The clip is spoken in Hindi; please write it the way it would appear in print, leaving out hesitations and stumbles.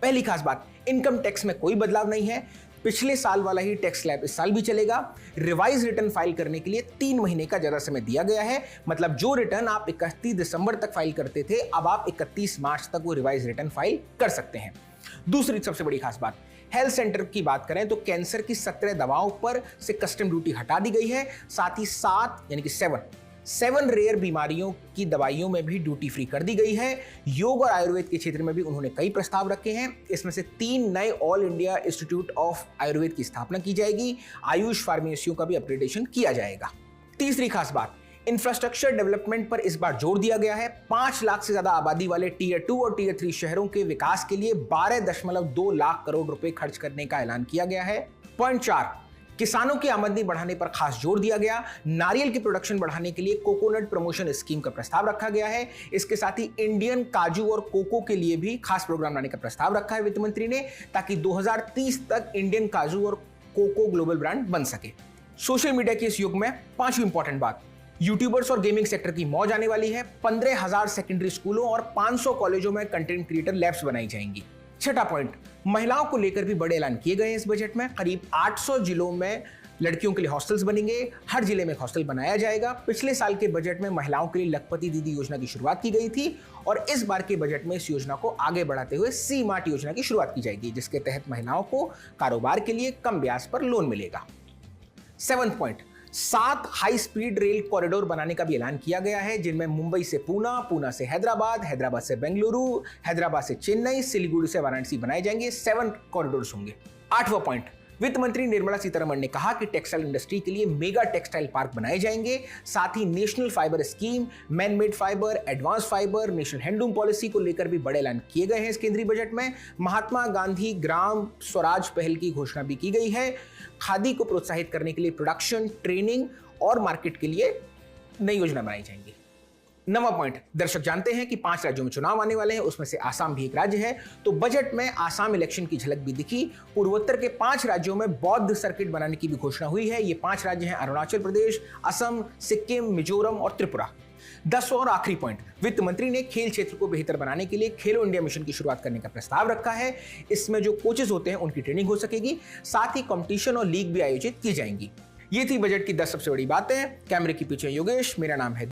पहली खास बात, इनकम टैक्स में कोई बदलाव नहीं है। पिछले साल वाला ही टैक्स स्लैब इस साल भी चलेगा। रिवाइज रिटर्न फाइल करने के लिए 3 महीने का ज्यादा समय दिया गया है। मतलब जो रिटर्न आप 31 दिसंबर तक फाइल करते थे, अब आप 31 मार्च तक वो रिवाइज रिटर्न फाइल कर सकते हैं। दूसरी सबसे बड़ी खास बात, हेल्थ सेंटर की बात करें तो कैंसर की 17 दवाओं पर से कस्टम ड्यूटी हटा दी गई है। साथ ही 7 यानी कि 7 रेयर बीमारियों की दवाइयों में भी ड्यूटी फ्री कर दी गई है। योग और आयुर्वेद के क्षेत्र में भी उन्होंने कई प्रस्ताव रखे हैं। इसमें से 3 नए all India institute of Ayurveda की स्थापना की जाएगी। आयुष फार्मेसियों का भी अपग्रेडेशन किया जाएगा। तीसरी खास बात, इंफ्रास्ट्रक्चर डेवलपमेंट पर इस बार जोर दिया गया है। 5 लाख से ज्यादा आबादी वाले टीयर 2 और टीयर 3 शहरों के विकास के लिए 12.2 लाख करोड़ रुपए खर्च करने का ऐलान किया गया है। पॉइंट 4, किसानों की आमदनी बढ़ाने पर खास जोर दिया गया। नारियल की प्रोडक्शन बढ़ाने के लिए कोकोनट प्रमोशन स्कीम का प्रस्ताव रखा गया है। इसके साथ ही इंडियन काजू और कोको के लिए भी खास प्रोग्राम लाने का प्रस्ताव रखा है वित्त मंत्री ने, ताकि 2030 तक इंडियन काजू और कोको ग्लोबल ब्रांड बन सके। सोशल मीडिया के इस युग में 5वीं इंपॉर्टेंट बात, यूट्यूबर्स और गेमिंग सेक्टर की मौज आने वाली है। 15,000 सेकेंडरी स्कूलों और 500 कॉलेजों में कंटेंट क्रिएटर लैब्स बनाई जाएंगी। छठा पॉइंट, महिलाओं को लेकर भी बड़े ऐलान किए गए हैं इस बजट में। करीब 800 जिलों में लड़कियों के लिए हॉस्टल्स बनेंगे। हर जिले में हॉस्टल बनाया जाएगा। पिछले साल के बजट में महिलाओं के लिए लखपति दीदी योजना की शुरुआत की गई थी और इस बार के बजट में इस योजना को आगे बढ़ाते हुए सी मार्ट योजना की शुरुआत की जाएगी, जिसके तहत महिलाओं को कारोबार के लिए कम ब्याज पर लोन मिलेगा। 7th point, 7 high speed rail corridor बनाने का भी ऐलान किया गया है, जिनमें मुंबई से पूना, पूना से हैदराबाद, हैदराबाद से बेंगलुरु, हैदराबाद से चेन्नई, सिलीगुड़ी से वाराणसी बनाए जाएंगे। 7 कॉरिडोर्स होंगे। 8वां पॉइंट, वित्त मंत्री निर्मला सीतारमण ने कहा कि टेक्सटाइल इंडस्ट्री के लिए मेगा टेक्सटाइल पार्क बनाए जाएंगे। साथ ही national fibre scheme, man made fibre, advance fibre, national handloom policy को लेकर भी बड़े ऐलान किए गए हैं इस केंद्रीय बजट में। महात्मा गांधी ग्राम स्वराज पहल की घोषणा भी की गई है। खादी को प्रोत्साहित करने के लिए प्रोडक्शन, ट्रेनिंग और मार्केट के लिए नई योजना बनाई जाएंगी। 9वां पॉइंट, दर्शक जानते हैं कि 5 राज्यों में चुनाव आने वाले हैं, उसमें से आसाम भी एक राज्य है। तो बजट में आसाम इलेक्शन की झलक भी दिखी। पूर्वोत्तर के 5 राज्यों में बौद्ध सर्किट बनाने की भी घोषणा हुई है। ये 5 राज्य हैं अरुणाचल प्रदेश, असम, सिक्किम, मिजोरम और त्रिपुरा। 10वां और आखिरी पॉइंट, वित्त मंत्री ने खेल क्षेत्र को बेहतर बनाने के लिए खेलो इंडिया मिशन की शुरुआत करने का प्रस्ताव रखा है। इसमें जो कोचेस होते हैं उनकी ट्रेनिंग हो सकेगी। साथ ही कंपटीशन और लीग भी आयोजित की जाएंगी। ये थी बजट की 10 सबसे बड़ी बातें। कैमरे के पीछे योगेश, मेरा नाम है।